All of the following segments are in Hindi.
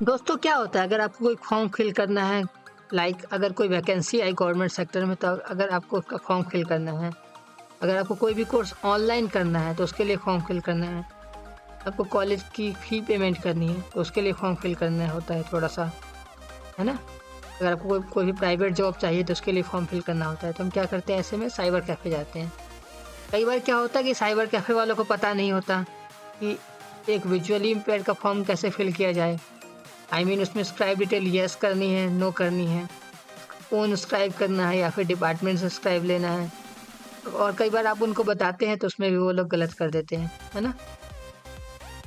दोस्तों क्या होता है अगर आपको कोई फॉर्म फिल करना है, अगर कोई वैकेंसी आई गवर्नमेंट सेक्टर में, तो अगर आपको उसका फॉर्म फिल करना है, अगर आपको कोई भी कोर्स ऑनलाइन करना है तो उसके लिए फॉर्म फिल करना है, आपको कॉलेज की फ़ी पेमेंट करनी है तो उसके लिए फॉर्म फिल करना होता है थोड़ा सा, है ना। अगर आपको कोई भी प्राइवेट जॉब चाहिए तो उसके लिए फॉर्म फिल करना होता है, तो हम क्या करते हैं, ऐसे में साइबर कैफ़े जाते हैं। कई बार क्या होता है कि साइबर कैफ़े वालों को पता नहीं होता कि एक विजुअली इम्पेयर्ड का फॉर्म कैसे फिल किया जाए। उसमें स्क्राइब डिटेल येस करनी है, नो करनी है, ओन स्क्राइब करना है या फिर डिपार्टमेंट से स्क्राइब लेना है। और कई बार आप उनको बताते हैं तो उसमें भी वो लोग गलत कर देते हैं, है ना।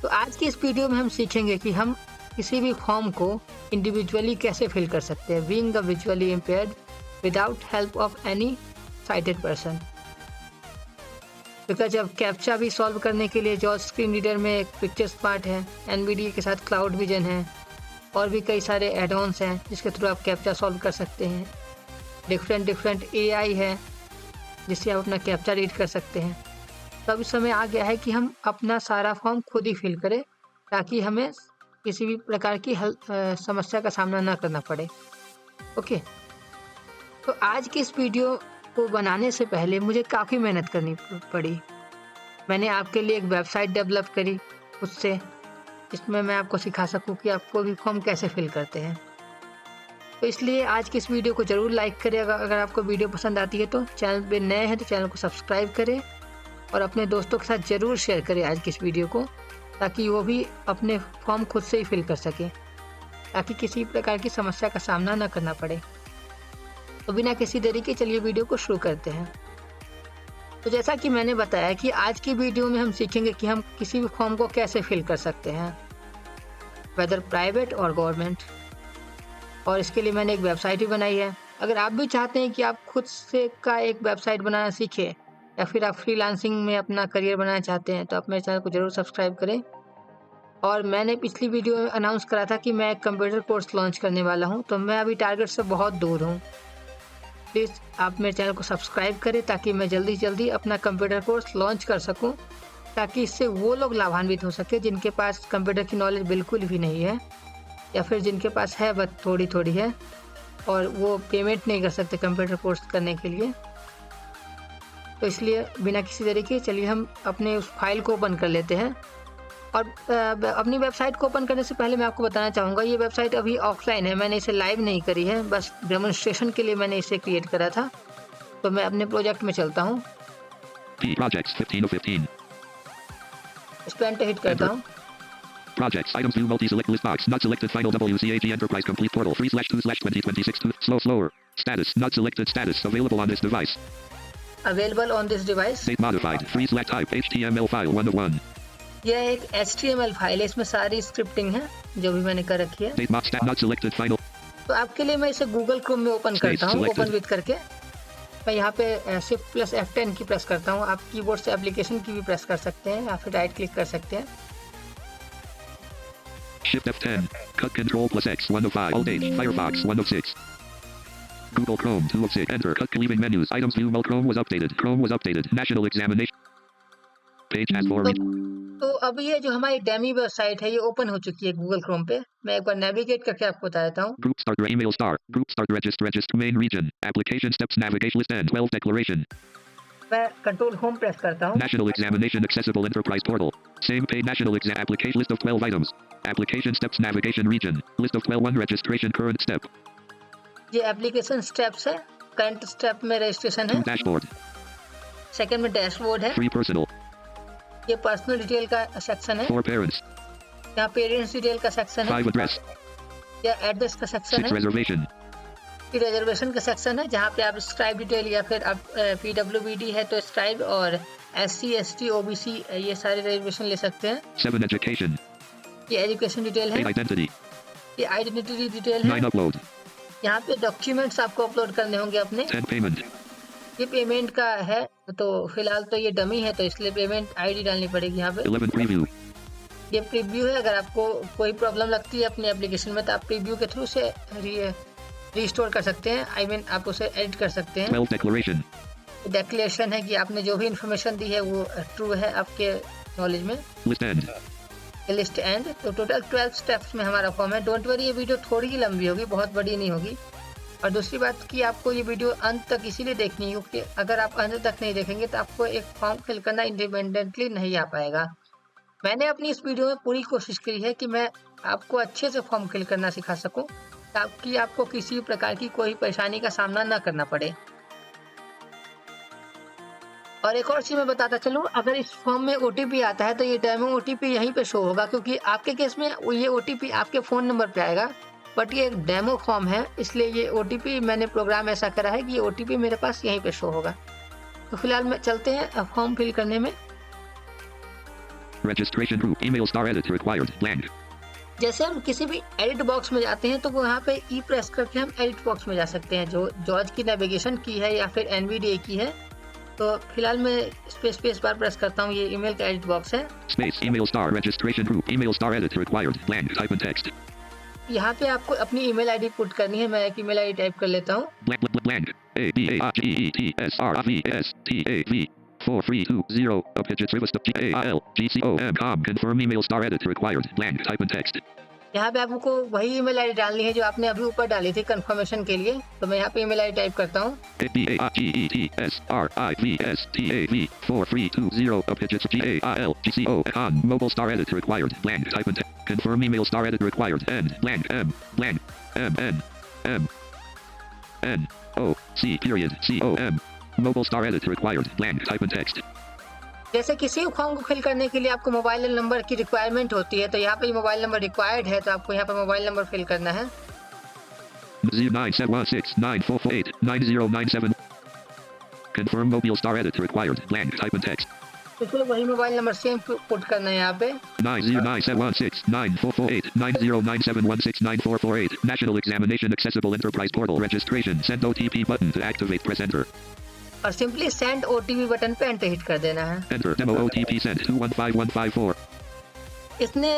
तो आज की इस वीडियो में हम सीखेंगे कि हम किसी भी फॉर्म को इंडिविजुअली कैसे फिल कर सकते हैं, being a visually impaired without help of any sighted person. Because अब कैप्चा भी सॉल्व करने के लिए जॉर्ज स्क्रीन रीडर में एक पिक्चर स्मार्ट है, एनवीडिया के साथ क्लाउड विजन है, और भी कई सारे एड-ऑन्स हैं जिसके थ्रू आप कैप्चा सॉल्व कर सकते हैं। डिफरेंट एआई है जिससे आप अपना कैप्चा रीड कर सकते हैं। तो अब इस समय आ गया है कि हम अपना सारा फॉर्म खुद ही फिल करें ताकि हमें किसी भी प्रकार की समस्या का सामना ना करना पड़े। ओके, तो आज की इस वीडियो को बनाने से पहले मुझे काफ़ी मेहनत करनी पड़ी। मैंने आपके लिए एक वेबसाइट डेवलप करी खुद से, जिसमें मैं आपको सिखा सकूं कि आप कोई भी फॉर्म कैसे फिल करते हैं। तो इसलिए आज की इस वीडियो को ज़रूर लाइक करें। अगर आपको वीडियो पसंद आती है तो चैनल पे नए हैं तो चैनल को सब्सक्राइब करें और अपने दोस्तों के साथ ज़रूर शेयर करें आज की इस वीडियो को, ताकि वो भी अपने फॉर्म खुद से ही फिल कर सकें, ताकि किसी प्रकार की समस्या का सामना ना करना पड़े। तो बिना किसी देरी के चलिए वीडियो को शुरू करते हैं। तो जैसा कि मैंने बताया कि आज की वीडियो में हम सीखेंगे कि हम किसी भी फॉर्म को कैसे फिल कर सकते हैं, वेदर प्राइवेट और गवर्नमेंट। और इसके लिए मैंने एक वेबसाइट भी बनाई है। अगर आप भी चाहते हैं कि आप खुद से का एक वेबसाइट बनाना सीखें या फिर आप फ्रीलांसिंग में अपना करियर बनाना चाहते हैं तो आप मेरे चैनल को ज़रूर सब्सक्राइब करें। और मैंने पिछली वीडियो में अनाउंस करा था कि मैं एक कंप्यूटर कोर्स लॉन्च करने वाला हूं, तो मैं अभी टारगेट से बहुत दूर हूं। प्लीज़ आप मेरे चैनल को सब्सक्राइब करें ताकि मैं जल्दी से जल्दी अपना कंप्यूटर कोर्स लॉन्च कर सकूं, ताकि इससे वो लोग लाभान्वित हो सके जिनके पास कंप्यूटर की नॉलेज बिल्कुल भी नहीं है, या फिर जिनके पास है बस थोड़ी थोड़ी है और वो पेमेंट नहीं कर सकते कंप्यूटर कोर्स करने के लिए। तो इसलिए बिना किसी देरी के चलिए हम अपने उस फाइल को ओपन कर लेते हैं। और अपनी वेबसाइट को ओपन करने से पहले मैं आपको बताना चाहूँगा, ये वेबसाइट अभी ऑफलाइन है, मैंने इसे लाइव नहीं करी है, बस डेमोन्स्ट्रेशन के लिए मैंने इसे क्रिएट करा था। तो मैं अपने प्रोजेक्ट में चलता हूँ, इस पे एंटर हिट करता हूँ। Projects, items, view, multi-select list box, not selected, final WCAG Enterprise Complete Portal, 3/2/2026, slower, status, not selected, status, available on this device. Available on this device, Date modified, type, HTML file 1 of 1. यह एक HTML फाइल है, इसमें सारी स्क्रिप्टिंग है जो भी मैंने कर रखी है। Date not selected, final. तो आपके लिए मैं इसे गूगल क्रोम में ओपन करता हूँ, ओपन विद करके मैं यहाँ पे शिफ्ट प्लस F10 की प्रेस करता हूँ। आप कीबोर्ड से एप्लीकेशन की भी प्रेस कर सकते हैं या फिर राइट क्लिक कर सकते हैं। Shift F10, cut Control plus X 1 of 5, Alt H, Firefox 1 of 6. Google Chrome 2 of 6, enter, cut leaving menus, items view, Chrome was updated, national examination. Page has 4. तो अब ये जो हमारी डेमी वेबसाइट है ये ओपन हो चुकी है गूगल क्रोम पे। मैं एक बार नेविगेट करके आपको बता देता हूँ। Group start, email star, group start, register, main region, application steps, navigation list and 12 declaration. मैं कंट्रोल होम प्रेस करता हूँ। National examination accessible enterprise portal. Same page, national exam application list of 12 items. Application steps, navigation region, list of 12 1 registration current step. ये एप्लीकेशन स्टेप्स है, करंट स्टेप में रजिस्ट्रेशन है। Dashboard. सेकंड में डैशबोर्ड है। Free personal. ये पर्सनल डिटेल का सेक्शन है। 4 parents. यहाँ पेरेंट्स डिटेल का सेक्शन है। 5 address. या एड्रेस का सेक्शन 6 है। reservation. ये रिजर्वेशन का सेक्शन है जहाँ पे आप स्क्राइब डिटेल या फिर आप PWBD है तो स्क्राइब, और SC ST OBC ये सारे रिजर्वेशन ले सकते हैं। 7 education. ये एजुकेशन डिटेल है। 8 identity. ये आइडेंटिटी डिटेल है। 9 upload. यहाँ पे डॉक्यूमेंट्स आपको अपलोड करने होंगे अपने। 10 payment. ये पेमेंट का है, तो फिलहाल तो ये डमी है तो इसलिए पेमेंट ID डालनी पड़ेगी यहाँ पे। 11 preview. ये प्रीव्यू है, अगर आपको कोई प्रॉब्लम लगती है अपनी एप्लीकेशन में तो आप प्रीव्यू के थ्रू से रिस्टोर कर सकते हैं, आप उसे एडिट कर सकते हैं। 12 declaration. डेक्लेरेशन है कि आपने जो भी इंफॉर्मेशन दी है वो ट्रू है आपके नॉलेज में। List end. List and. तो टोटल 12 स्टेप्स में हमारा फॉर्म है। डोंट वरी, ये वीडियो थोड़ी ही लंबी होगी, बहुत बड़ी नहीं होगी। और दूसरी बात कि आपको ये वीडियो अंत तक इसीलिए देखनी है क्योंकि अगर आप अंत तक नहीं देखेंगे तो आपको एक फॉर्म फिल करना इंडिपेंडेंटली नहीं आ पाएगा। मैंने अपनी इस वीडियो में पूरी कोशिश की है कि मैं आपको अच्छे से फॉर्म फिल करना सिखा सकूं ताकि आपको किसी प्रकार की कोई परेशानी का सामना ना करना पड़े। और एक और चीज़ मैं बताता चलूँ, अगर इस फॉर्म में OTP आता है तो ये डेमो OTP यहीं पे शो होगा क्योंकि आपके केस में ये OTP आपके फ़ोन नंबर पे आएगा। बट ये एक डेमो फॉर्म है, इसलिए ये OTP मैंने प्रोग्राम ऐसा करा है कि ये OTP मेरे पास यहीं पे शो होगा। तो फिलहाल मैं चलते हैं फॉर्म फिल करने में। Registration group. Email star edit required. Blank. जैसे हम किसी भी एडिट बॉक्स में जाते हैं तो वहाँ पे ई प्रेस करके हम एडिट बॉक्स में जा सकते हैं, जो जॉर्ज की नेविगेशन की है या फिर NVDA की है। तो फिलहाल मैं स्पेस बार प्रेस करता हूँ, ये ईमेल का एडिट बॉक्स है। Space. Email star registration group. Email star edit required. Blank. Type in text. यहाँ पे आपको अपनी email ID पुट करनी है। मैं एक email ID टाइप कर लेता हूँ। Blank. Blank. A B A R G E T S R I V S T A V 4320. Updigits Rivest G A I L G C O M com. Confirm email star edit required. Blank. Type in text. यहाँ पे आपको वही email ID डालनी है जो आपने अभी ऊपर डाली थी कंफर्मेशन के लिए। तो मैं यहाँ पे email ID टाइप करता हूँ। B A R G E T S R I V S T A V 4320. Updigits G A I L G C O com. Mobile star edit required. Blank. Type in text. Confirm email star edit required. N blank M blank M N M N O C period C O M. Mobile star edit required. Blank. Type in text. जैसे किसी फॉर्म को फिल करने के लिए आपको मोबाइल नंबर की रिक्वायरमेंट होती है, तो यहाँ पे मोबाइल नंबर रिक्वायर्ड है, तो आपको यहाँ पे मोबाइल नंबर फिल करना है। 097169489097. Confirm mobile star edit required. Blank. Type in text. तो फिर वही मोबाइल नंबर सेम पुट करना है यहाँ पे। 909716944899097169448. National Examination Accessible Enterprise Portal Registration. Send OTP button to activate. Press enter. और सिंपली सेंड OTP बटन पे एंटर हिट कर देना है। Enter. Demo OTP sent 215154. इसने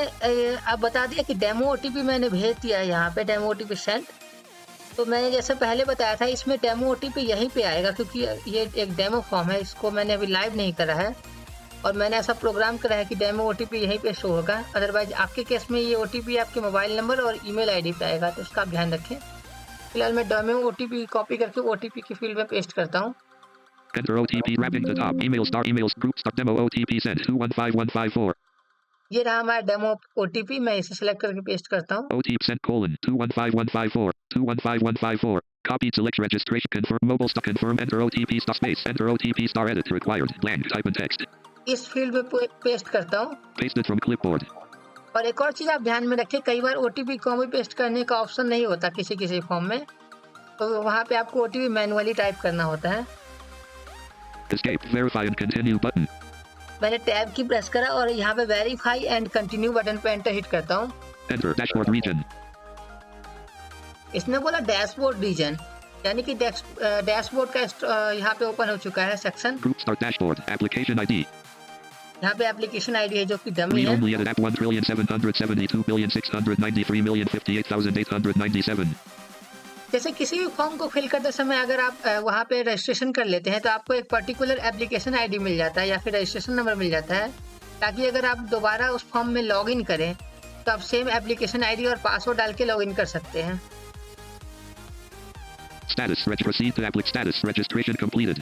अब बता दिया कि डेमो OTP मैंने भेज दिया है यहाँ पे, डेमो OTP सेंड। तो मैंने जैसे पहले बताया था इसमें डेमो OTP यहीं पे आएगा क्योंकि ये एक डेमो फॉर्म है, इसको मैंने अभी लाइव नहीं करा है और मैंने ऐसा प्रोग्राम करा है कि डेमो OTP यहीं पे शो होगा। अदरवाइज आपके केस में ये OTP आपके मोबाइल नंबर और email ID पे आएगा, तो इसका आप ध्यान रखें। फिलहाल मैं डेमो OTP कॉपी करके OTP की फील्ड में पेस्ट करता हूँ। Enter OTP wrapping the top. Email star emails group star demo OTP sent 215154. ये रहा हमारा डेमो OTP, मैं इसे सेलेक्ट करके पेस्ट करता हूँ। OTP sent colon 215154 215154. Copy select registration. Confirm mobile star. Confirm enter OTP star space. Enter OTP star edit required. Blank. Type in text. इस फील्ड में पेस्ट करता हूँ। Pasted from clipboard. और एक और चीज़ आप ध्यान में रखें, कई बार OTP कॉपी पेस्ट करने का ऑप्शन नहीं होता किसी फॉर्म में, तो वहाँ पे आपको OTP मैनुअली टाइप करना होता है। Escape. Verify and continue button. मैंने टैब की प्रेस करा और यहाँ पे वेरीफाई एंड कंटिन्यू बटन पे एंटर हिट करता हूँ। Enter dashboard region. इसने बोला डैशबोर्ड रीजन, यानी कि डैशबोर्ड का यहाँ पे ओपन हो चुका है section. Group start dashboard. Application ID. यहाँ पे एप्लीकेशन ID है जो कि डमी Read है। only edit app 1,772,693,058,897. जैसे किसी भी फॉर्म को फिल करते समय अगर आप वहाँ पे रजिस्ट्रेशन कर लेते हैं तो आपको एक पर्टिकुलर एप्लीकेशन ID मिल जाता है या फिर रजिस्ट्रेशन नंबर मिल जाता है, ताकि अगर आप दोबारा उस फॉर्म में लॉगिन करें तो आप सेम एप्लीकेशन ID और पासवर्ड डाल के लॉगिन कर सकते हैं। Status. Proceed to applic status. Registration completed.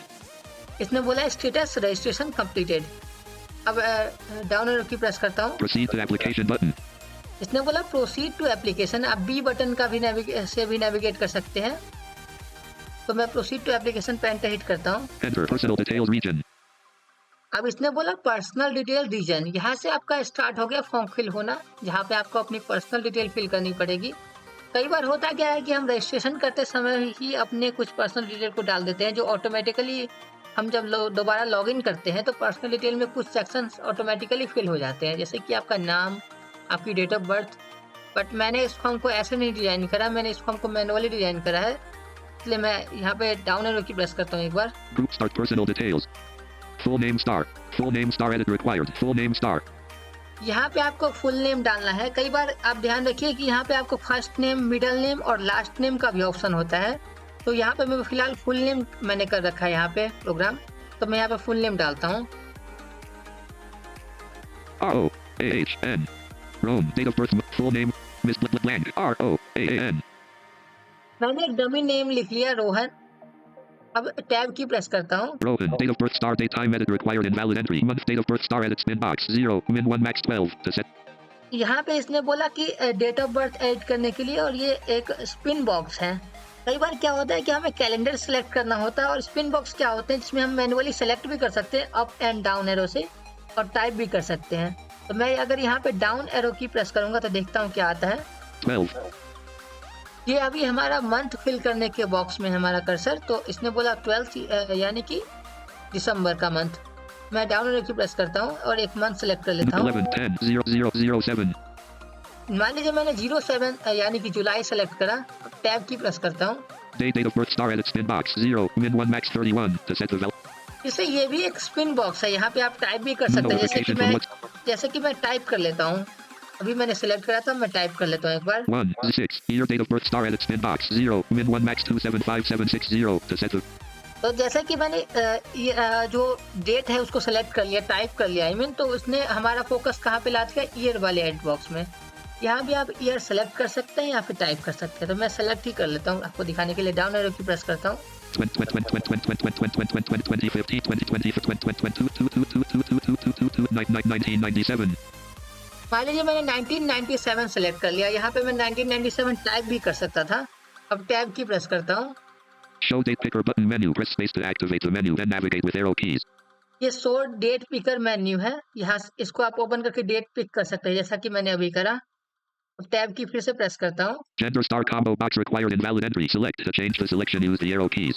इसने बोला स्टेटस रजिस्ट्रेशन कंप्लीटेड। अब डाउन एरो की प्रेस करता हूँ। Proceed to application button. इसने बोला प्रोसीड टू एप्लीकेशन, आप B बटन का भी नेविगेट कर सकते हैं। तो मैं प्रोसीड टू एप्लीकेशन पे एंटर हिट करता हूँ। Enter personal details region. अब इसने बोला पर्सनल डिटेल रीजन, यहाँ से आपका स्टार्ट हो गया फॉर्म फिल होना, जहाँ पे आपको अपनी पर्सनल डिटेल फिल करनी पड़ेगी। कई बार होता क्या है कि हम रजिस्ट्रेशन करते समय ही अपने कुछ पर्सनल डिटेल को डाल देते हैं, जो ऑटोमेटिकली हम जब दोबारा लॉगिन करते हैं तो पर्सनल डिटेल में कुछ सेक्शंस ऑटोमेटिकली फिल हो जाते हैं, जैसे कि आपका नाम, आपकी डेट ऑफ बर्थ। बट मैंने इस फॉर्म को ऐसे नहीं डिज़ाइन करा, मैंने इस फॉर्म को मैनुअली डिज़ाइन करा है, इसलिए मैं यहाँ पे डाउन एरो की प्रेस करता हूँ एक बार। Group start personal details. Full name star. Full name star edit required. Full name star. यहाँ पे आपको फुल नेम डालना है। कई बार आप ध्यान रखिए कि यहाँ पे आपको फर्स्ट नेम, मिडिल नेम और लास्ट नेम का भी ऑप्शन होता है। तो यहाँ पे मैं फिलहाल फुल नेम मैंने कर रखा है यहाँ पे प्रोग्राम, तो मैं यहाँ पे फुल नेम डालता हूँ। ROAHN Rome. Date of birth. Full name. Miss Blank. ROAAN. मैंने एक डमी नेम लिख लिया रोहन। अब टैब की प्रेस करता हूँ। Rohan. Date of birth. Star. Date. Time. Edit. Required. Invalid entry. Month. Date of birth. Star. Edit. Spin box. 0. Min 1. Max 12. To set. यहाँ पे इसने बोला कि डेट ऑफ बर्थ एडिट करने के लिए, और ये एक स्पिन बॉक्स है। कई बार क्या होता है कि हमें कैलेंडर सेलेक्ट करना होता है, और स्पिन बॉक्स क्या होते हैं जिसमें हम मैनुअली सेलेक्ट भी कर सकते हैं अप एंड डाउन एरो से, और टाइप भी कर सकते हैं। तो मैं अगर यहाँ पे डाउन एरो की प्रेस करूंगा तो देखता हूँ क्या आता है। 12. ये अभी हमारा मंथ फिल करने के बॉक्स में हमारा कर्सर, तो इसने बोला 12 यानी कि दिसंबर का मंथ। मैं डाउन एरो की प्रेस करता हूँ और एक मंथ सेलेक्ट कर लेता हूँ। 11. 10. 0. 0. 07. मान लीजिए मैंने 07 यानी कि जुलाई सेलेक्ट करा। टैब की प्रेस करता हूँ। Date of birth. Star. Edit. Spin box. 0. Min 1. Max 31. To set the value. इससे ये भी एक स्पिन बॉक्स है, यहाँ पे आप टाइप भी कर सकते हैं। जैसे कि मैं टाइप कर लेता हूँ। अभी मैंने सिलेक्ट करा था, मैं टाइप कर लेता हूँ एक बार। 1. 6. Year. Date of birth. Star. Edit. Spin box. 0. Min 1. Max 275760. To set the. तो जैसे कि मैंने जो डेट है उसको सेलेक्ट कर लिया, टाइप कर लिया आई मीन, तो उसने हमारा फोकस कहाँ पे ला दिया, ईयर वाले एड बॉक्स में। यहाँ भी आप ईयर सेलेक्ट कर सकते हैं या फिर टाइप कर सकते हैं। तो मैं सेलेक्ट ही कर लेता हूँ आपको दिखाने के लिए। डाउन एरो की प्रेस करता हूँ। 1997. मान लीजिए मैंने 1997 सेलेक्ट कर लिया। यहाँ पे मैं 1997 टाइप भी कर सकता था। अब टैब की प्रेस करता हूँ। Show date picker button menu. Press space to activate the menu. Then navigate with arrow keys. ये शो डेट पिकर मेन्यू है। यहाँ इसको आप ओपन करके डेट पिक कर सकते हैं, जैसा कि मैंने अभी करा। अब टैब की फिर से प्रेस करता हूँ। Gender star combo box required invalid entry. Select to change the selection. Use the arrow keys.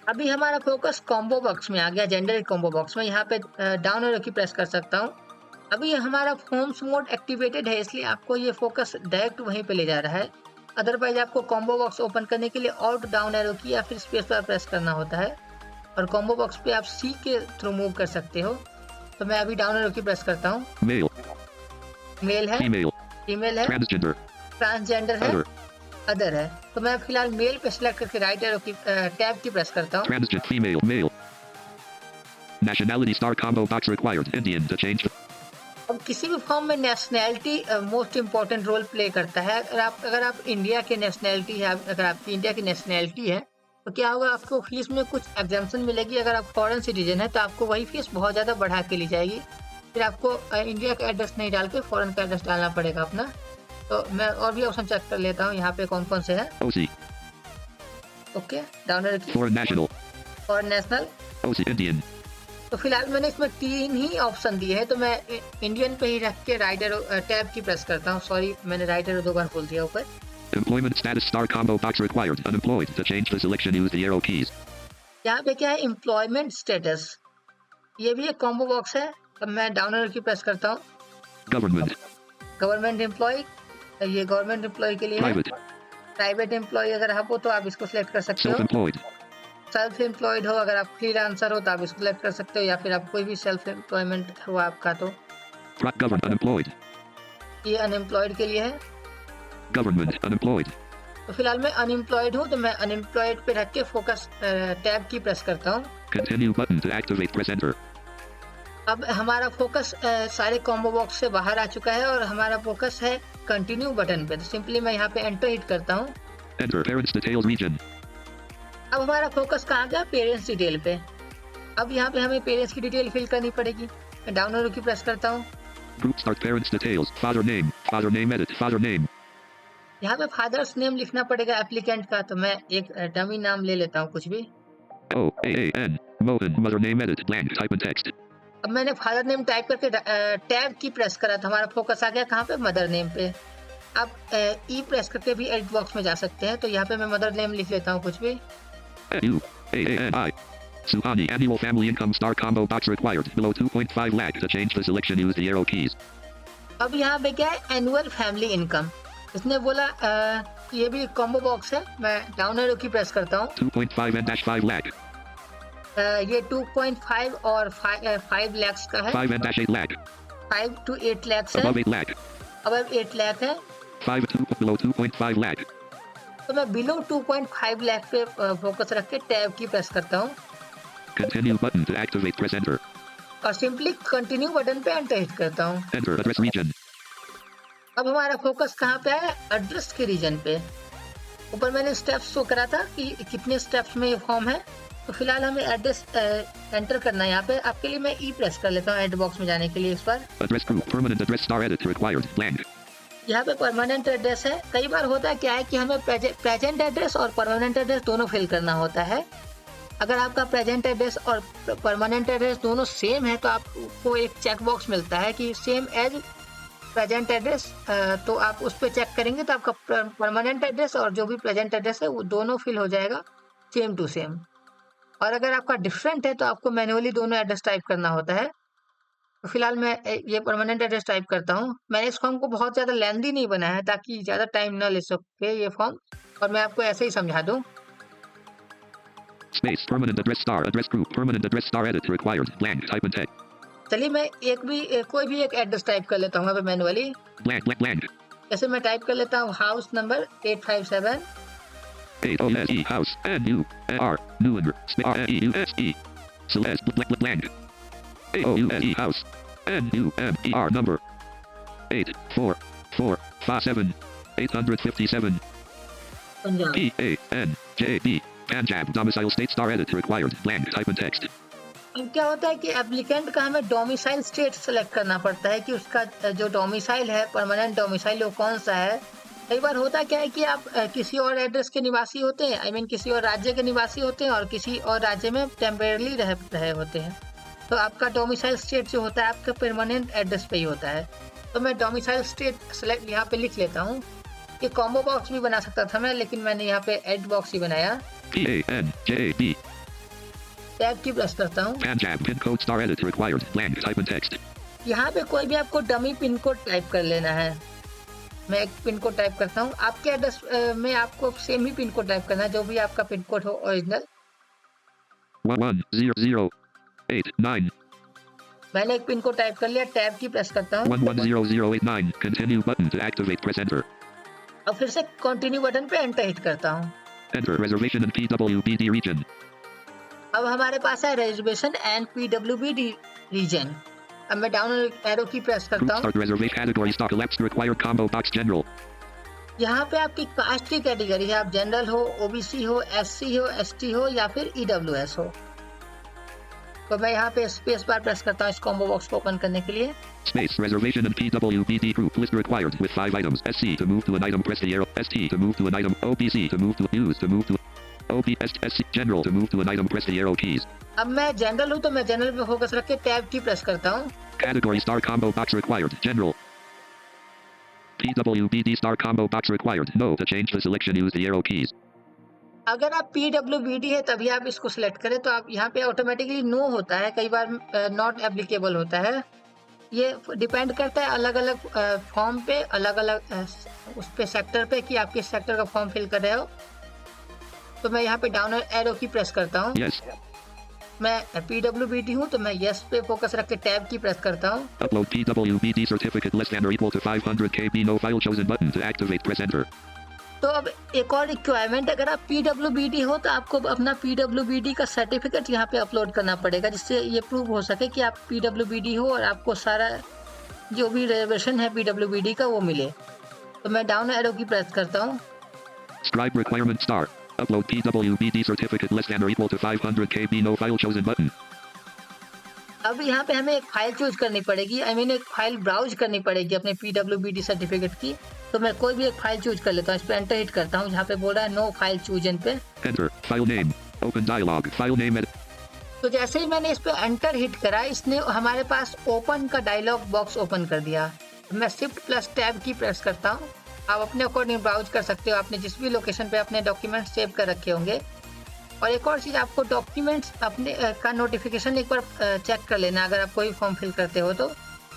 अभी हमारा फोकस कॉम्बो बॉक्स में आ गया, जेंडर कॉम्बो बॉक्स में। यहाँ पे डाउन एरो की प्रेस कर सकता हूँ। अभी हमारा फोन्स मोड एक्टिवेटेड है, इसलिए आपको ये फोकस डायरेक्ट वहीं पे ले जा रहा है। अदरवाइज आपको कॉम्बो बॉक्स ओपन करने के लिए ऑल्ट डाउन एरो की या फिर स्पेस बार प्रेस करना होता है, और कॉम्बो बॉक्स पे आप सी के थ्रू मूव कर सकते हो। तो मैं अभी डाउन एरो की प्रेस करता हूँ। Male. मेल है, Female. फीमेल है, Transgender. ट्रांसजेंडर है, Other. अदर है। तो मैं फिलहाल मेल पे सिलेक्ट करके राइट एरो की टैब की प्रेस करता हूँ। Transgender. Female. Male. Nationality star combo box required. Indian to change. अब किसी भी फॉर्म में nationality most important role play करता है। अगर आप इंडिया के नेशनैलिटी है, अगर आपकी इंडिया की नेशनैलिटी है, तो क्या होगा, आपको फीस में कुछ एग्जाम्पशन मिलेगी। अगर आप फॉरेन सिटीजन है तो आपको वही फीस बहुत ज़्यादा बढ़ा के ली जाएगी। फिर आपको इंडिया का एड्रेस नहीं डाल के फॉरेन का एड्रेस डालना पड़ेगा अपना। तो मैं और भी ऑप्शन चेक कर लेता हूँ यहाँ पे कौन कौन से हैं। OC. ओके, डाउन एरो की। Foreign national. और नेशनल। OC. Indian. तो फिलहाल मैंने इसमें 3 ही ऑप्शन दिए हैं, तो मैं इंडियन पे ही रख के राइट एरो टैब की प्रेस करता हूँ। सॉरी, मैंने राइट एरो 2 बार खोल दिया ऊपर। Employment status star combo box required. Unemployed. To change the selection, use the arrow keys. यहाँ पे क्या है, एम्प्लॉयमेंट स्टेटस, ये भी एक कॉम्बो बॉक्स है। अब मैं डाउन एरो की प्रेस करता हूँ। Government. गवर्नमेंट एम्प्लॉय, ये गवर्नमेंट एम्प्लॉय के लिए है। Private. प्राइवेट एम्प्लॉय अगर आप हो तो आप इसको सिलेक्ट कर सकते हो। Self-employed. सेल्फ एम्प्लॉयड हो, अगर आप फ्रीलांसर हो तो आप इसको सिलेक्ट कर सकते हो, या फिर आप कोई भी सेल्फ एम्प्लॉयमेंट हो आपका तो Government. Unemployed. ये अनएम्प्लॉयड के लिए है। Government. Unemployed. तो फिलहाल मैं अनएम्प्लॉयड हूँ, तो मैं अनएम्प्लॉयड पे रख के फोकस टैब की प्रेस करता हूँ। Continue button to activate. Press enter. अब हमारा फोकस सारे कॉम्बो बॉक्स से बाहर आ चुका है और हमारा फोकस है कंटिन्यू बटन पे। तो सिंपली मैं यहाँ पे एंटर हिट करता हूँ। Enter parents details region. अब हमारा फोकस कहाँ गया, पेरेंट्स डिटेल पे। अब यहाँ पे हमें पेरेंट्स की डिटेल फिल करनी पड़ेगी। मैं डाउन एरो की प्रेस करता हूँ। Group start parents details. Father name edit. Father name. यहाँ पे फादर्स नेम लिखना पड़ेगा एप्लीकेंट का, तो मैं एक डमी नाम ले लेता हूँ कुछ भी। OAAN. Mohan. Mother name edit. Blank. Type in text. अब मैंने फादर नेम टाइप करके टैब की प्रेस करा तो हमारा फोकस आ गया कहाँ पे, मदर नेम पे। आप ई प्रेस करके भी एडिट बॉक्स में जा सकते हैं। तो यहाँ पे मैं मदर नेम लिख लेता हूँ कुछ भी। UAANI. Suhani. Annual family income star combo box required. Below 2.5 lakh. To change the selection, use the arrow keys. अब यहाँ पे क्या है, एनुअल फैमिली इनकम। इसने बोला ये भी कॉम्बो बॉक्स है। मैं डाउन एरो की प्रेस करता हूँ। 2.5 and dash 5 lakh. ये 2.5 और 5 lakhs का है। 5 and dash 8 lakh. 5 to 8 lakhs है। Above 8 lakh. अब 8 लाख है। 5 to below 2.5 lakh. तो मैं बिलो 2.5 लाख पे फोकस रख के टैब की प्रेस करता हूँ। Continue button to activate. Press enter. और सिंपली कंटिन्यू बटन पे एंटर हिट करता हूँ। Enter address region. अब हमारा फोकस कहाँ पे है? एड्रेस के रीजन पे। ऊपर मैंने स्टेप्स शो करा था कि कितने स्टेप्स में ये फॉर्म है, तो फिलहाल हमें एड्रेस एंटर करना है यहाँ पे। आपके लिए मैं ई प्रेस कर लेता हूँ एड बॉक्स में जाने के लिए इस बार। Address group. Permanent address star edit required. Blank. यहाँ पे परमानेंट एड्रेस है। कई बार होता है क्या है कि हमें प्रेजेंट एड्रेस और परमानेंट एड्रेस दोनों फिल करना होता है। अगर आपका प्रेजेंट एड्रेस और परमानेंट एड्रेस दोनों सेम है तो आपको एक चेक बॉक्स मिलता है कि सेम एज प्रेजेंट एड्रेस, तो आप उस पर चेक करेंगे तो आपका परमानेंट एड्रेस और जो भी प्रेजेंट एड्रेस है वो दोनों फिल हो जाएगा सेम टू सेम। और अगर आपका डिफरेंट है तो आपको मैन्युअली दोनों एड्रेस टाइप करना होता है। तो फिलहाल मैं ये परमानेंट एड्रेस टाइप करता हूँ। मैंने इस फॉर्म को बहुत ज़्यादा लेंदी नहीं बनाया है ताकि ज़्यादा टाइम ना ले सके ये फॉर्म, और मैं आपको ऐसे ही समझा दूँ। Space. Permanent address star. Address group. Permanent address star edit required. Blank. Type in text. चलिए मैं कोई भी एक एड्रेस टाइप कर लेता हूँ यहाँ पे मैनुअली। Blank. Blank. Blank. जैसे मैं टाइप कर लेता हूँ house number 857। 8OSE house. NUR. New REUSE. Celeste. Blank. Blank. AOUSE house. NUMER number. 84457. 857. Punjab. PANJB. Punjab. Domicile state star edit required. Blank. Type in text. अब क्या होता है कि एप्लीकेंट का हमें डोमिसाइल स्टेट सेलेक्ट करना पड़ता है कि उसका जो डोमिसाइल है, परमानेंट डोमिसाइल, वो कौन सा है। कई बार होता क्या है कि आप किसी और एड्रेस के निवासी होते हैं, किसी और राज्य के निवासी होते हैं और किसी और राज्य में टेम्परेरी रह रहे होते हैं, तो आपका डोमिसाइल स्टेट जो होता है आपका परमानेंट एड्रेस पे ही होता है। तो मैं डोमिसाइल स्टेट सेलेक्ट यहाँ पे लिख लेता हूँ। ये कॉम्बो बॉक्स भी बना सकता था मैं, लेकिन मैंने यहाँ पे एड बॉक्स ही बनाया। PANJB. टैब की प्रेस करता हूँ। Punjab pin code star edit required. Blank. Type in text. यहाँ पे कोई भी आपको डमी पिन कोड टाइप कर लेना है। मैं एक पिन कोड टाइप करता हूँ। आपके एड्रेस में आपको सेम ही पिन कोड टाइप करना है, जो भी आपका पिन कोड हो ओरिजिनल। 110089. मैंने एक पिन कोड टाइप कर लिया। टैब की प्रेस करता हूँ। 110089. Continue button to activate. Press enter. अब फिर से कंटिन्यू बटन पे एंटर हिट करता हूँ। Enter reservation in PWBD region. अब हमारे पास है रिजर्वेशन एंड PWBD रीजन। अब मैं डाउन एरो की प्रेस Group करता हूँ। start reservation category stock elapsed required combo box general. यहाँ पे आपकी कास्ट की कैटेगरी है, आप जनरल हो, OBC हो, SC हो, ST हो या फिर EWS हो। तो मैं यहाँ पे स्पेस बार प्रेस करता हूँ इस कॉम्बो बॉक्स को ओपन करने के लिए। Space reservation in PWBD group list required with 5 items. SC to move to an item press the arrow. ST to move to an item. OBC to move to use to move to OBSC general to move to an item press the arrow keys. अब मैं जनरल हूँ तो मैं जनरल पे फोकस रख के टैब की प्रेस करता हूँ। Category star combo box required. General. PWBD star combo box required. No to change the selection use the arrow keys. अगर आप PWBD है तभी आप इसको सिलेक्ट करें, तो आप यहाँ पे ऑटोमेटिकली नो होता है, कई बार नॉट एप्लीकेबल होता है। ये डिपेंड करता है अलग अलग फॉर्म पे, अलग अलग उस पे सेक्टर पे कि आप किस सेक्टर का फॉर्म फिल कर रहे हो। तो मैं यहाँ पे डाउन एरो की प्रेस करता हूँ। Yes. मैं PWBD हूँ तो मैं यस पे फोकस रख के टैब की प्रेस करता हूँ। Upload PWBD certificate less than or equal to 500 KB. No file chosen button to activate. Press enter. तो अब एक और रिक्वायरमेंट, अगर आप PWBD हो तो आपको अपना PWBD का सर्टिफिकेट यहाँ पे अपलोड करना पड़ेगा, जिससे ये प्रूव हो सके कि आप PWBD हो और आपको सारा जो भी रिजर्वेशन है PWBD का वो मिले। तो मैं डाउन एरो की प्रेस करता हूँ। Scribe requirement star. Upload PWBD certificate less than or equal to 500 KB. No file chosen button. अब यहाँ पे हमें एक फाइल चूज करनी पड़ेगी, एक फाइल ब्राउज करनी पड़ेगी अपने PWBD सर्टिफिकेट की। तो मैं कोई भी एक फाइल चूज कर लेता हूँ। इस पे एंटर हिट करता हूँ जहाँ पे बोल रहा है नो फाइल चूजन पे। Enter. File name. Open dialog. File name edit. तो जैसे ही मैंने इस पे एंटर हिट करा, इसने हमारे पास ओपन का डायलॉग बॉक्स ओपन कर दिया। मैं शिफ्ट प्लस टैब की प्रेस करता हूँ। आप अपने अकॉर्डिंग ब्राउज कर सकते हो, आपने जिस भी लोकेशन पे अपने डॉक्यूमेंट सेव कर रखे होंगे। और एक और चीज़, आपको डॉक्यूमेंट्स अपने का नोटिफिकेशन एक बार चेक कर लेना अगर आप कोई फॉर्म फिल करते हो तो,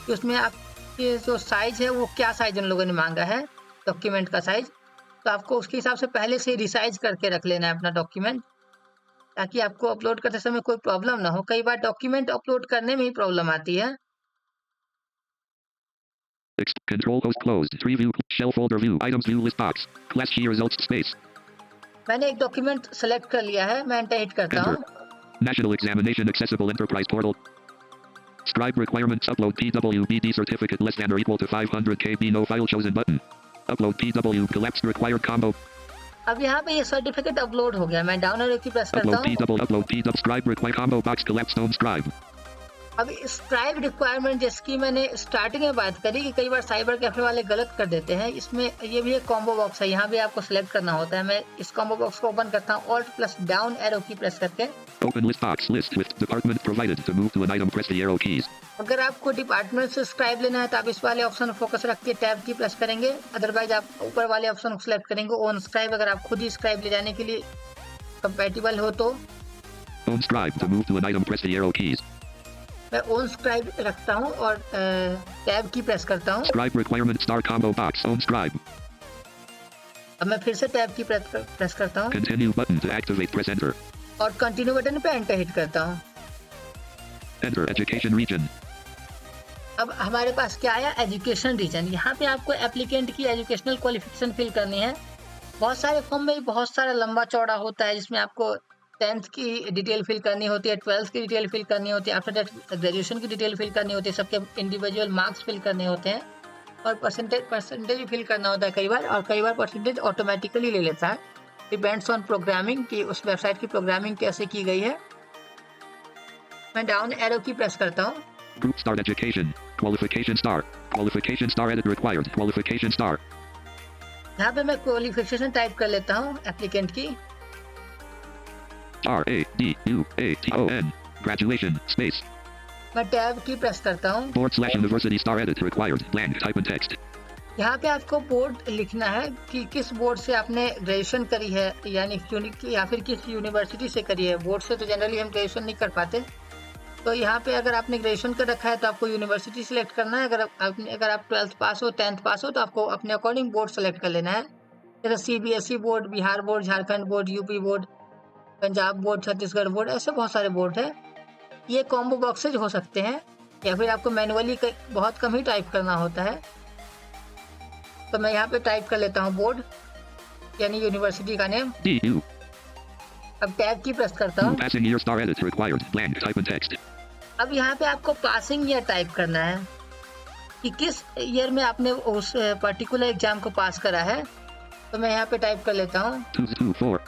कि उसमें आपके जो साइज़ है वो क्या साइज़ उन लोगों ने मांगा है डॉक्यूमेंट का साइज़। तो आपको उसके हिसाब से पहले से रिसाइज करके रख लेना है अपना डॉक्यूमेंट, ताकि आपको अपलोड करते समय कोई प्रॉब्लम ना हो। कई बार डॉक्यूमेंट अपलोड करने में ही प्रॉब्लम आती है। Control host closed. Tree view. Shell folder view. Items view list box. Class key results space. मैंने एक डॉक्यूमेंट सेलेक्ट कर लिया है, मैं एंटर हिट करता Enter. हूँ। National Examination Accessible Enterprise Portal. Scribe requirements. Upload PWBD certificate less than or equal to 500 KB. No file chosen button. Upload PW collapsed required combo. अब यहाँ पे ये सर्टिफिकेट अपलोड हो गया, मैं डाउन एरो की प्रेस करता Upload हूँ। PW scribe require combo box collapsed stone scribe. अब स्क्राइब रिक्वायरमेंट जिसकी मैंने स्टार्टिंग में बात करी कि कई बार साइबर कैफे वाले गलत कर देते हैं, इसमें ये भी एक कॉम्बो बॉक्स है, यहाँ भी आपको सिलेक्ट करना होता है। मैं इस कॉम्बो बॉक्स को ओपन करता हूँ ऑल्ट प्लस डाउन एरो की प्रेस करके। Open list box list with department provided. To move to an item press the arrow keys. अगर आपको डिपार्टमेंट से स्क्राइब लेना है तो आप इस वाले ऑप्शन फोकस रख के टैब की प्रेस करेंगे, अदरवाइज आप ऊपर वाले ऑप्शन को सिलेक्ट करेंगे ओन स्क्राइब, अगर आप खुद ही स्क्राइब ले जाने के लिए कंपेटिबल हो तो। Own scribe. To move to an item press the arrow keys. मैं ओन स्क्राइब रखता हूँ और टैब की प्रेस करता हूँ। Scribe requirement star combo box. Own scribe. अब मैं फिर से टैब की प्रेस करता हूँ Continue button to activate. Press enter. और कंटिन्यू बटन पे एंटर हिट करता हूँ। Enter education region. अब हमारे पास क्या आया, एजुकेशन रीजन। यहाँ पे आपको एप्लीकेंट की एजुकेशनल क्वालिफिकेशन फिल करनी है। बहुत सारे फॉर्म में बहुत सारा लंबा चौड़ा होता है, जिसमें आपको 10th की डिटेल फिल करनी होती है, 12th की डिटेल फिल करनी होती है, आफ्टर दैट ग्रेजुएशन की डिटेल फिल करनी होती है, सबके इंडिविजुअल मार्क्स फिल करने होते हैं और परसेंटेज भी फिल करना होता है कई बार, और कई बार परसेंटेज ऑटोमेटिकली ले लेता है। डिपेंड्स ऑन प्रोग्रामिंग की उस वेबसाइट की प्रोग्रामिंग कैसे की गई है। मैं डाउन एरो की प्रेस करता हूँ। Group start education. Qualification star. Qualification star edit required. Qualification star. यहाँ पे मैं क्वालिफिकेशन टाइप कर लेता हूँ एप्लीकेंट की। RADUATION. Graduation. Space. मैं टैब की प्रेस करता हूँ। /university star edit required. Blank. Type in text. यहाँ पे आपको बोर्ड लिखना है कि किस बोर्ड से आपने ग्रेजुएशन करी है, यानी या फिर किस यूनिवर्सिटी से करी है। बोर्ड से तो जनरली हम ग्रेजुएशन नहीं कर पाते, तो यहाँ पे अगर आपने ग्रेजुएशन कर रखा है तो आपको यूनिवर्सिटी सिलेक्ट करना है। अगर आप 12th पास हो, 10th पास हो, तो आपको अपने अकॉर्डिंग बोर्ड सेलेक्ट कर लेना है। जैसे CBSE board, Bihar board, Jharkhand board, UP board, Punjab board, Chhattisgarh board, ऐसे बहुत सारे बोर्ड है। ये कॉम्बो बॉक्सेज हो सकते हैं, या फिर आपको मैनुअली बहुत कम ही टाइप करना होता है। तो मैं यहाँ पे टाइप कर लेता हूँ बोर्ड यानी यूनिवर्सिटी का नेम। DU. अब टैब की प्रेस करता हूँ। Passing year star edit required. Blank. Type in text. अब यहाँ पे आपको पासिंग ईयर टाइप करना है कि किस ईयर में आपने उस पर्टिकुलर एग्जाम को पास करा है। तो मैं यहाँ पे टाइप कर लेता हूँ। 224.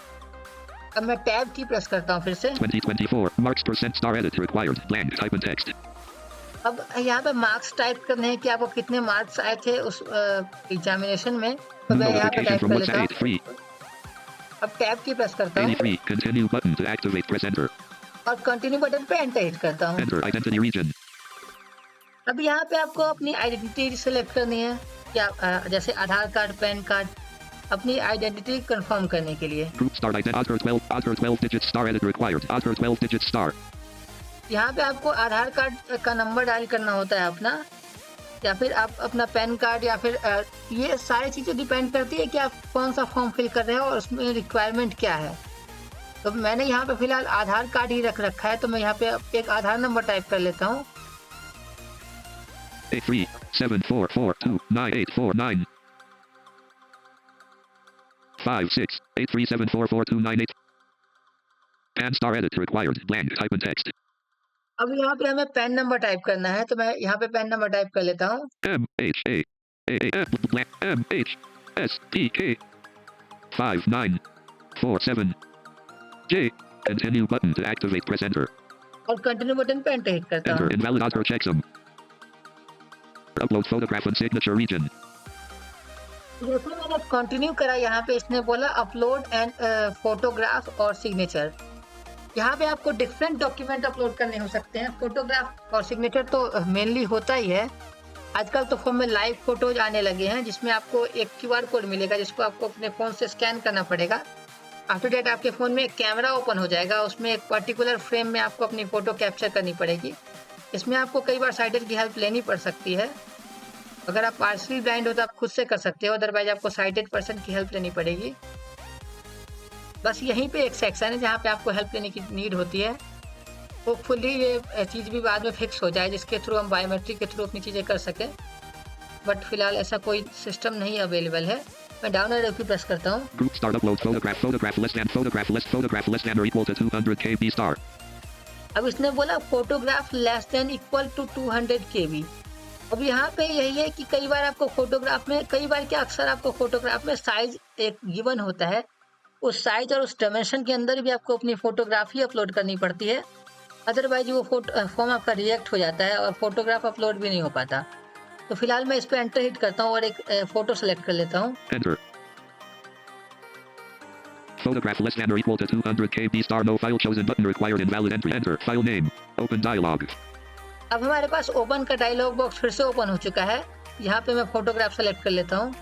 अब मैं टैब की प्रेस करता हूँ फिर से। 2024. Marks % star edit required. Blank. Type in text. अब यहाँ पे मार्क्स टाइप करने हैं कि आपको कितने मार्क्स आए थे उस एग्जामिनेशन में। तो मैं यहाँ पे Notification टाइप from कर लेता हूँ। WhatsApp 3. अब टैब की प्रेस करता हूँ 83. Continue button to activate. Press enter. और कंटिन्यू बटन पे एंटर हिट करता हूँ। Enter identity region. अब यहाँ पे आपको अपनी आइडेंटिटी सेलेक्ट करनी है, या जैसे आधार कार्ड, पैन कार्ड, अपनी आइडेंटिटी कंफर्म करने के लिए। Group start ident. Other 12 digit star edit required. Other 12 digit star. यहाँ पे आपको आधार कार्ड का नंबर डायल करना होता है अपना, या फिर आप अपना पैन कार्ड, या फिर ये सारी चीज़ें डिपेंड करती है कि आप कौन सा फॉर्म फिल कर रहे हो और उसमें रिक्वायरमेंट क्या है। तो मैंने यहाँ पे फिलहाल आधार कार्ड ही रख रखा है, तो मैं यहाँ पे एक आधार नंबर टाइप कर लेता हूँ। 8374429849 5683744298. Pan star edit required. Blank. Type in text. अब यहाँ पे हमें पैन नंबर टाइप करना है, तो मैं यहाँ पे पैन नंबर टाइप कर लेता हूँ। MHAAAF/MHSPK 5947J. Continue button to activate. Press enter. और कंटिन्यू बटन पे एंटर हिट करता Enter हूँ। invalid auto checksum. Upload photograph and signature region. जैसे मैंने कंटिन्यू करा, यहाँ पे इसने बोला अपलोड एंड फोटोग्राफ और सिग्नेचर। यहाँ पे आपको डिफरेंट डॉक्यूमेंट अपलोड करने हो सकते हैं। फोटोग्राफ और सिग्नेचर तो मेनली होता ही है। आजकल तो फोन में लाइव फोटोज आने लगे हैं, जिसमें आपको एक QR कोड मिलेगा, जिसको आपको अपने फ़ोन से स्कैन करना पड़ेगा। आफ्टर डेट आपके फ़ोन में एक कैमरा ओपन हो जाएगा, उसमें एक पर्टिकुलर फ्रेम में आपको अपनी फ़ोटो कैप्चर करनी पड़ेगी। इसमें आपको कई बार साइटेड की हेल्प लेनी पड़ सकती है। अगर आप पार्शली ब्लाइंड हो तो आप खुद से कर सकते हो, अदरवाइज आपको साइटेड पर्सन की हेल्प लेनी पड़ेगी। बस यहीं पे एक सेक्शन है जहाँ पे आपको हेल्प लेने की नीड होती है। होपफुली ये चीज़ भी बाद में फिक्स हो जाए, जिसके थ्रू हम बायोमेट्रिक के थ्रू अपनी चीज़ें कर सकें, बट फिलहाल ऐसा कोई सिस्टम नहीं अवेलेबल है। मैं डाउन एरो की प्रेस करता हूँ। Group start upload photograph less than or equal to 200 KB star. अब इसने बोला photograph less than equal to 200 KB। अब यहाँ पे यही है कि कई बार आपको फोटोग्राफ में अक्सर आपको फोटोग्राफ में साइज एक गिवन होता है, उस साइज और उस डायमेंशन के अंदर भी आपको अपनी फोटोग्राफी अपलोड करनी पड़ती है, अदरवाइज वो फॉर्म आपका रिजेक्ट हो जाता है और फोटोग्राफ अपलोड भी नहीं हो पाता। तो फिलहाल मैं इस पर एंटर हिट करता हूँ और एक फोटो सेलेक्ट कर लेता हूँ। Enter. Photograph less than or equal to 200 KB star no file chosen button required invalid entry. Enter. File name. Open dialog. अब हमारे पास ओपन का डायलॉग बॉक्स फिर से ओपन हो चुका है। यहाँ पे मैं फोटोग्राफ सेलेक्ट कर लेता हूँ।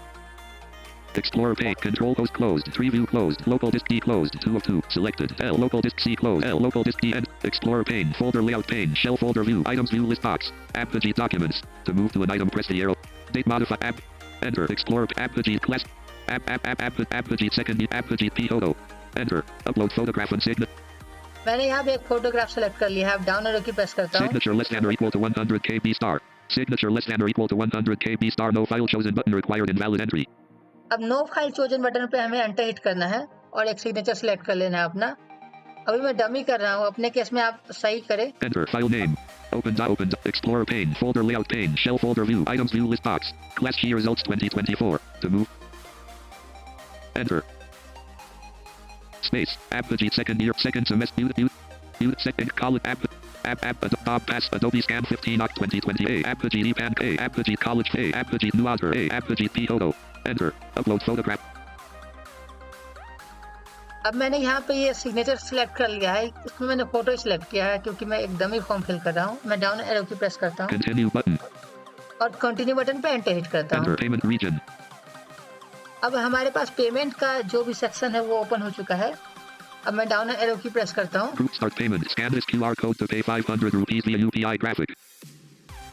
Explorer pane. Control host closed. 3 view closed. Local disk D closed. 2 of 2. Selected. L. Local disk C closed. L. Local disk D end. Explorer pane. Folder layout pane. Shell folder view. Items view list box. Apogee documents. To move to an item, press the arrow. Date modify app. Enter. Explorer Apogee class. Apogee second. Apogee P photo. Enter. Upload photograph and signature. मैंने यहाँ पे एक फोटोग्राफ सेलेक्ट कर लिया है। अब डाउन एरो की प्रेस करता हूँ। Signature less than or equal to 100 KB star. Signature less than or equal to 100 KB star. No file chosen button required invalid entry. अब नो फाइल चोजन बटन पे हमें एंटर हिट करना है और एक सिग्नेचर सेलेक्ट कर लेना है अपना। अभी मैं डमी कर रहा हूँ, अपने केस में आप सही करें। Enter. File name. Open. Explorer pane. Folder layout pane. Shell folder view. Items view list box. Class key results 2024. To move. Enter. Space. Apogee second year. Second semester. Second college. Bob Pass. Adobe Scan 15 Oct 2020. Apogee EPAN K. Apogee College A. Apogee New Author A. Apogee P photo. Enter. Upload photograph. अब मैंने यहाँ पे ये सिग्नेचर सेलेक्ट कर लिया है। इसमें मैंने फोटो सेलेक्ट किया है क्योंकि मैं एक डमी फॉर्म फिल कर रहा हूँ। मैं डाउन एरो की प्रेस करता हूँ Continue button. और कंटिन्यू बटन पे एंटर हिट करता हूँ। Enter payment region. अब हमारे पास पेमेंट का जो भी सेक्शन है वो ओपन हो चुका है। अब मैं डाउन एरो की प्रेस करता हूँ। Group start payment. Scan this QR code to pay 500 rupees via UPI graphic.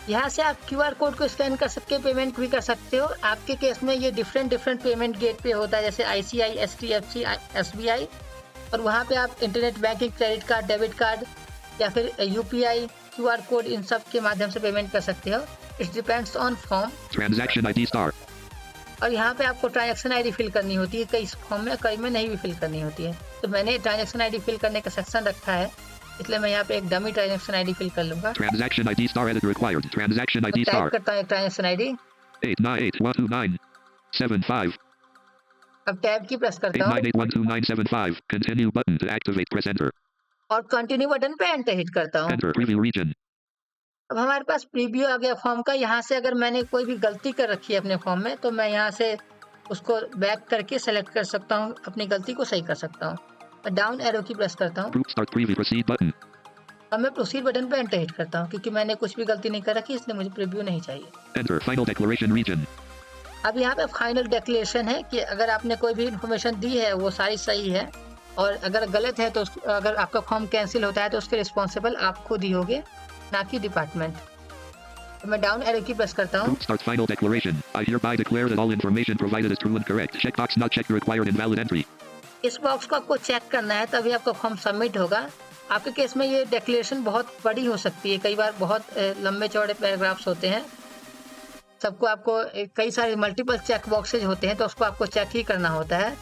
यहाँ से आप QR कोड को स्कैन कर सकते, पेमेंट भी कर सकते हो। आपके केस में ये डिफरेंट पेमेंट गेट पे होता है, जैसे ICI, STFC, SBI, और वहाँ पे आप internet banking, credit card, debit card या फिर UPI QR कोड, इन सब के माध्यम से पेमेंट कर सकते हो। It's depends on form. Transaction ID star. और यहाँ पे आपको ट्रांजैक्शन ID फिल करनी होती है, कई फॉर्म में कई में नहीं भी फिल करनी होती है। तो मैंने ट्रांजैक्शन ID फिल करने का सेक्शन रखा है, इसलिए मैं यहाँ पे एक डमी ट्रांजैक्शन ID फिल कर लूंगा। Transaction ID star edit required. Transaction ID type star. करता हूँ एक ट्रांजैक्शन ID। 8981297 अब टैब की प्रेस करता हूँ 8981297 Continue button to activate. Press enter. और कंटिन्यू बटन पे एंटर हिट करता हूँ। Enter preview region. अब हमारे पास प्रीव्यू आ गया फॉर्म का। यहाँ से अगर मैंने कोई भी गलती कर रखी है अपने फॉर्म में, तो मैं यहाँ से उसको बैक करके सेलेक्ट कर सकता हूँ, अपनी गलती को सही कर सकता हूँ। डाउन एरो की प्रेस करता हूँ। Group start preview proceed button. अब मैं प्रोसीड बटन पे एंटर हिट करता हूँ क्योंकि मैंने कुछ भी गलती नहीं कर रखी, इसलिए मुझे प्रीव्यू नहीं चाहिए। Enter final declaration region. अब यहाँ पे फाइनल डिक्लेरेशन है कि अगर आपने कोई भी इन्फॉर्मेशन दी है वो सारी सही है, और अगर गलत है तो अगर आपका फॉर्म कैंसिल होता है तो उसके रिस्पॉन्सिबल आप खुद ही होगे, ना कि डिपार्टमेंट। तो मैं डाउन एरो की प्रेस करता हूँ। Group start final declaration. I hereby declare that all information provided is true and correct. Checkbox not checked required invalid entry. इस बॉक्स को आपको चेक करना है, तभी आपका फॉर्म सबमिट होगा। आपके केस में ये डिक्लेरेशन बहुत बड़ी हो सकती है, कई बार बहुत लंबे चौड़े पैराग्राफ्स होते हैं, सबको आपको कई सारे मल्टीपल चेक बॉक्सेज होते हैं, तो उसको आपको चेक ही करना होता है।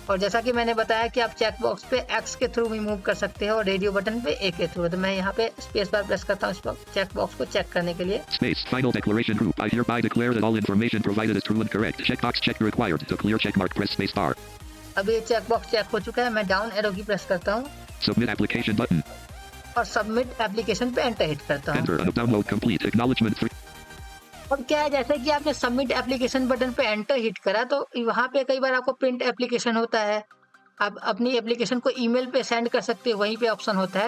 और जैसा कि मैंने बताया कि आप चेक बॉक्स पे X के थ्रू भी मूव कर सकते हो और रेडियो बटन पे A के थ्रू। तो मैं यहाँ पे स्पेस बार प्रेस करता हूँ इस चेक बॉक्स को चेक करने के लिए। Space final declaration group. I hereby declare that all information provided is true and correct. Checkbox checked required. To clear checkmark press space bar. अब ये चेक बॉक्स चेक हो चुका है। मैं डाउन एरो की प्रेस करता हूँ Submit application button. और सबमिट एप्लीकेशन पे एंटर हिट करता हूँ। Enter. Download complete. Acknowledgement 3. अब क्या है, जैसे कि आपने सबमिट एप्लीकेशन बटन पे एंटर हिट करा तो वहाँ पे कई बार आपको प्रिंट एप्लीकेशन होता है, आप अपनी एप्लीकेशन को ईमेल पे सेंड कर सकते हो, वहीं पे ऑप्शन होता है।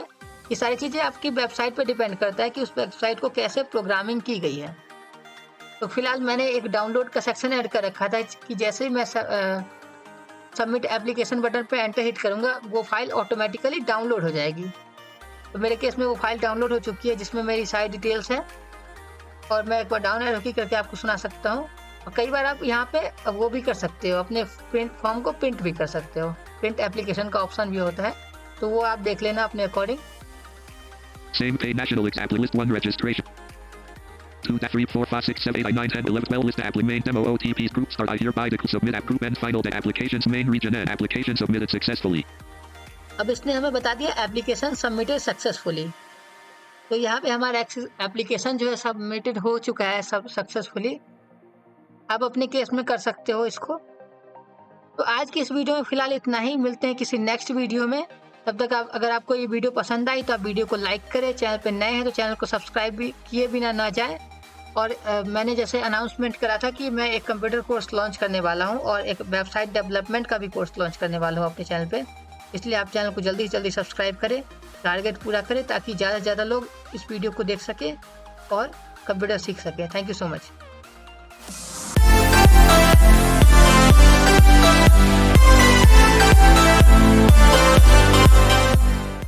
ये सारी चीज़ें आपकी वेबसाइट पे डिपेंड करता है कि उस वेबसाइट को कैसे प्रोग्रामिंग की गई है। तो फिलहाल मैंने एक डाउनलोड का सेक्शन ऐड कर रखा था कि जैसे ही मैं सबमिट एप्लीकेशन बटन पे एंटर हिट करूँगा वो फाइल ऑटोमेटिकली डाउनलोड हो जाएगी। तो मेरे केस में वो फाइल डाउनलोड हो चुकी है जिसमें मेरी सारी डिटेल्स है, और मैं एक बार डाउन एरो की करके आपको सुना सकता हूँ। और कई बार आप यहाँ पे वो भी कर सकते हो, अपने प्रिंट फॉर्म को प्रिंट भी कर सकते हो, प्रिंट एप्लीकेशन का ऑप्शन भी होता है, तो वो आप देख लेना अपने according. Same pay national example list 1 registration. 2, 3, 4, 5, 6, 7, 8, 9, 10, 11, 12 list apply main demo OTPs group start. I hereby submit app group and final the applications main region and application submitted successfully. अब इसने हमें बता दिया एप्लीकेशन सबमिटेड सक्सेसफुली। तो यहाँ पे हमारा एप्लीकेशन जो है सबमिटेड हो चुका है सब सक्सेसफुली। आप अपने केस में कर सकते हो इसको। तो आज की इस वीडियो में फिलहाल इतना ही, मिलते हैं किसी नेक्स्ट वीडियो में। तब तक आप, अगर आपको ये वीडियो पसंद आई तो आप वीडियो को लाइक करें, चैनल पे नए हैं तो चैनल को सब्सक्राइब भी किए बिना ना जाए। और मैंने जैसे अनाउंसमेंट करा था कि मैं एक कंप्यूटर कोर्स लॉन्च करने वाला हूं और एक वेबसाइट डेवलपमेंट का भी कोर्स लॉन्च करने वाला हूं अपने चैनल पे, इसलिए आप चैनल को जल्दी से जल्दी सब्सक्राइब करें, टारगेट पूरा करें ताकि ज़्यादा से ज़्यादा लोग इस वीडियो को देख सकें और कंप्यूटर सीख सकें। Thank you so much.